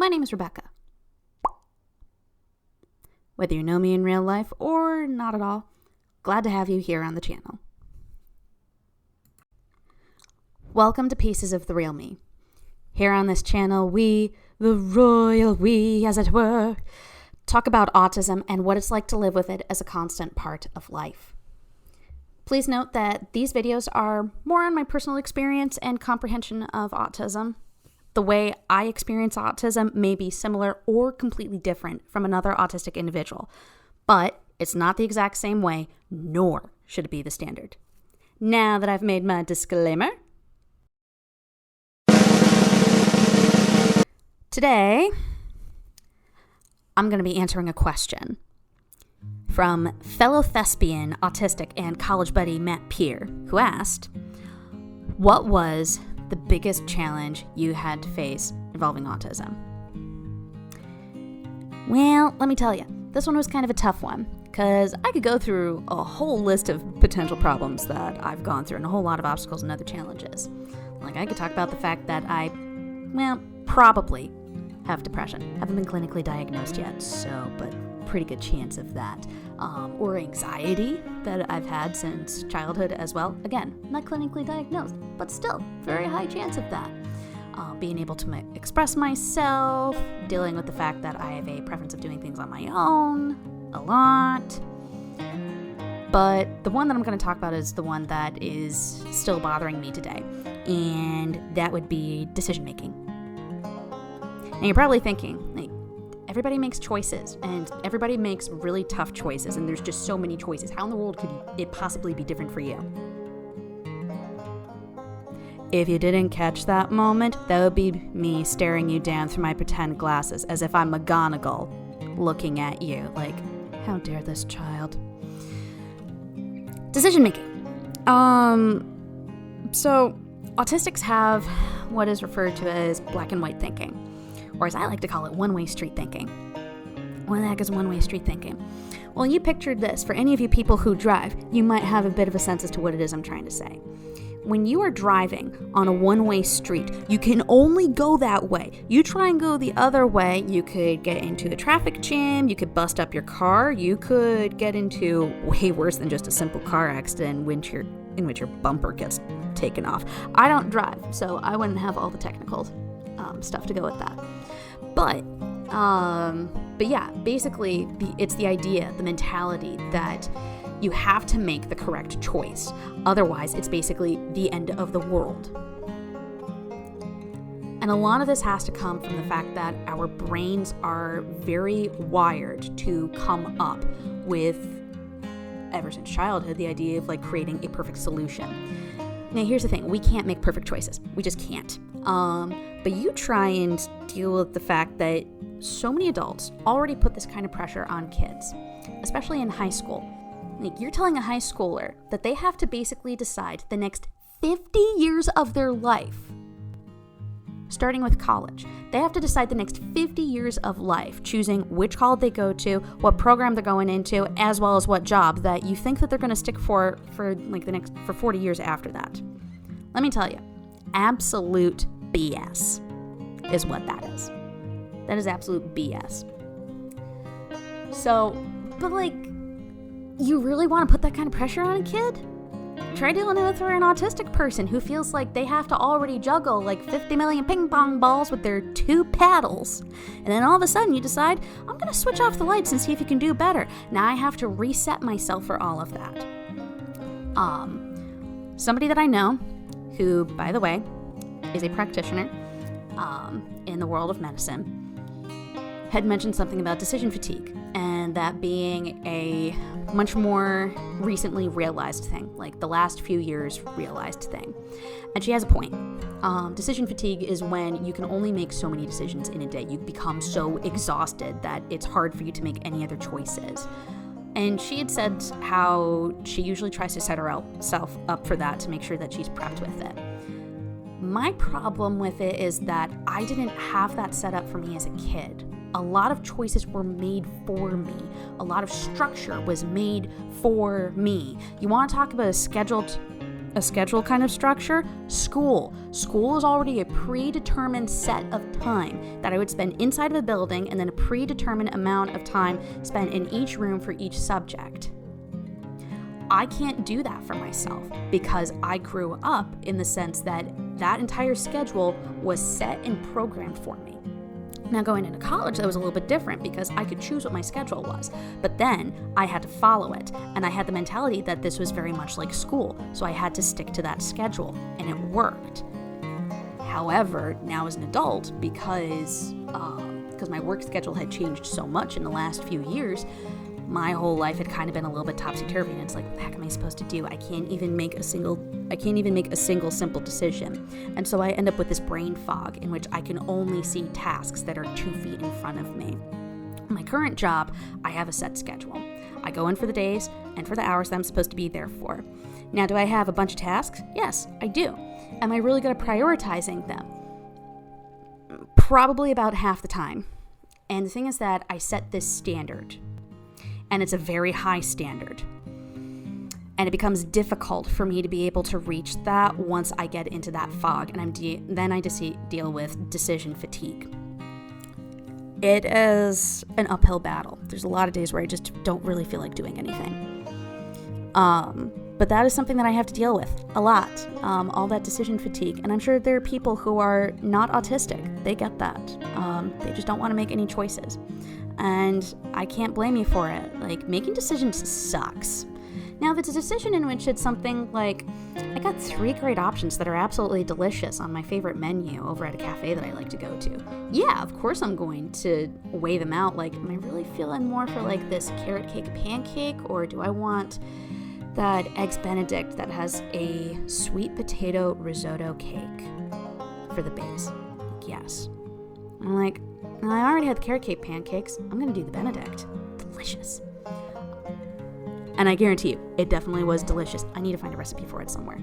My name is Rebecca. Whether you know me in real life or not at all, glad to have you here on the channel. Welcome to Pieces of the Real Me. Here on this channel, we, the royal we as it were, talk about autism and what it's like to live with it as a constant part of life. Please note that these videos are more on my personal experience and comprehension of autism. The way I experience autism may be similar or completely different from another autistic individual, but it's not the exact same way, nor should it be the standard. Now that I've made my disclaimer, today I'm going to be answering a question from fellow thespian, autistic, and college buddy Matt Peer, who asked, what was the biggest challenge you had to face involving autism? Well, let me tell you, this one was kind of a tough one, because I could go through a whole list of potential problems that I've gone through and a whole lot of obstacles and other challenges. Like, I could talk about the fact that I, probably have depression. Haven't been clinically diagnosed yet, but pretty good chance of that. Or anxiety that I've had since childhood as well. Again, not clinically diagnosed, but still, very high chance of that. Being able to express myself, dealing with the fact that I have a preference of doing things on my own, a lot. But the one that I'm going to talk about is the one that is still bothering me today, and that would be decision making. Now you're probably thinking, everybody makes choices, and everybody makes really tough choices, and there's just so many choices. How in the world could it possibly be different for you? If you didn't catch that moment, that would be me staring you down through my pretend glasses as if I'm McGonagall looking at you like, how dare this child? Decision making. So autistics have what is referred to as black and white thinking, or as I like to call it, one-way street thinking. What the heck is one-way street thinking? Well, you pictured this. For any of you people who drive, you might have a bit of a sense as to what it is I'm trying to say. When you are driving on a one-way street, you can only go that way. You try and go the other way, you could get into a traffic jam, you could bust up your car, you could get into way worse than just a simple car accident in which your bumper gets taken off. I don't drive, so I wouldn't have all the technical stuff to go with that. But yeah, basically, it's the idea, the mentality that you have to make the correct choice. Otherwise, it's basically the end of the world. And a lot of this has to come from the fact that our brains are very wired to come up with, ever since childhood, the idea of creating a perfect solution. Now, here's the thing. We can't make perfect choices. We just can't. But you try and deal with the fact that so many adults already put this kind of pressure on kids, especially in high school. You're telling a high schooler that they have to basically decide the next 50 years of their life, starting with college. They have to decide the next 50 years of life, choosing which college they go to, what program they're going into, as well as what job that you think that they're going to stick for 40 years after that. Let me tell you, absolute BS is what that is. That is absolute BS. So, but you really want to put that kind of pressure on a kid? Try dealing with an autistic person who feels like they have to already juggle 50 million ping pong balls with their 2 paddles. And then all of a sudden you decide, I'm going to switch off the lights and see if you can do better. Now I have to reset myself for all of that. Somebody that I know, who, by the way, is a practitioner in the world of medicine, had mentioned something about decision fatigue, and that being a much more recently realized thing, the last few years realized thing. And she has a point. Decision fatigue is when you can only make so many decisions in a day. You become so exhausted that it's hard for you to make any other choices. And she had said how she usually tries to set herself up for that to make sure that she's prepped with it. My problem with it is that I didn't have that set up for me as a kid. A lot of choices were made for me. A lot of structure was made for me. You want to talk about a scheduled a schedule kind of structure, school. School is already a predetermined set of time that I would spend inside of a building, and then a predetermined amount of time spent in each room for each subject. I can't do that for myself because I grew up in the sense that that entire schedule was set and programmed for me. Now, going into college, that was a little bit different because I could choose what my schedule was, but then I had to follow it, and I had the mentality that this was very much like school, so I had to stick to that schedule, and it worked. However, now as an adult, because my work schedule had changed so much in the last few years, my whole life had kind of been a little bit topsy-turvy, and it's like, what the heck am I supposed to do? I can't even make a single simple decision. And so I end up with this brain fog in which I can only see tasks that are 2 feet in front of me. My current job, I have a set schedule. I go in for the days and for the hours that I'm supposed to be there for. Now, do I have a bunch of tasks? Yes, I do. Am I really good at prioritizing them? Probably about half the time. And the thing is that I set this standard, and it's a very high standard. And it becomes difficult for me to be able to reach that once I get into that fog, and then I just deal with decision fatigue. It is an uphill battle. There's a lot of days where I just don't really feel like doing anything. But that is something that I have to deal with a lot, all that decision fatigue. And I'm sure there are people who are not autistic. They get that. They just don't want to make any choices. And I can't blame you for it. Like, making decisions sucks. Now, if it's a decision in which it's something like, I got 3 great options that are absolutely delicious on my favorite menu over at a cafe that I like to go to. Yeah, of course I'm going to weigh them out. Like, am I really feeling more for like this carrot cake pancake, or do I want that Eggs Benedict that has a sweet potato risotto cake for the base? Like, yes. I'm like, I already had the carrot cake pancakes. I'm going to do the Benedict. Delicious. And I guarantee you, it definitely was delicious. I need to find a recipe for it somewhere.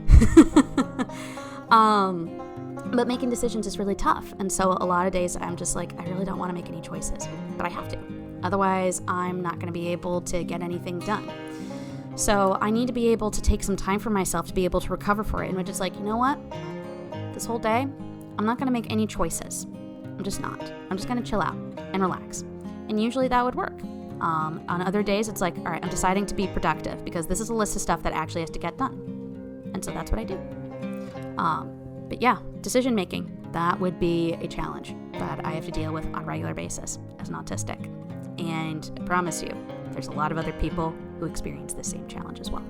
But making decisions is really tough. And so a lot of days I'm just like, I really don't want to make any choices. But I have to. Otherwise, I'm not going to be able to get anything done. So I need to be able to take some time for myself to be able to recover for it. And we're just like, you know what? This whole day, I'm not going to make any choices. I'm just not. I'm just going to chill out and relax. And usually that would work. On other days, it's like, all right, I'm deciding to be productive because this is a list of stuff that actually has to get done. And so that's what I do. But yeah, decision making, that would be a challenge that I have to deal with on a regular basis as an autistic. And I promise you, there's a lot of other people who experience this same challenge as well.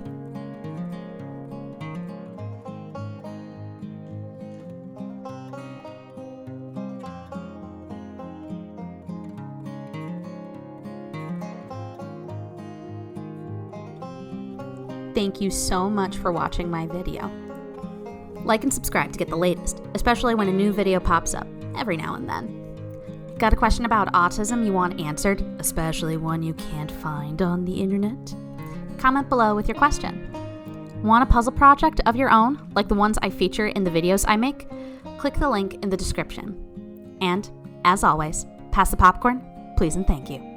Thank you so much for watching my video. Like and subscribe to get the latest, especially when a new video pops up every now and then. Got a question about autism you want answered, especially one you can't find on the internet? Comment below with your question. Want a puzzle project of your own, like the ones I feature in the videos I make? Click the link in the description. And, as always, pass the popcorn, please and thank you.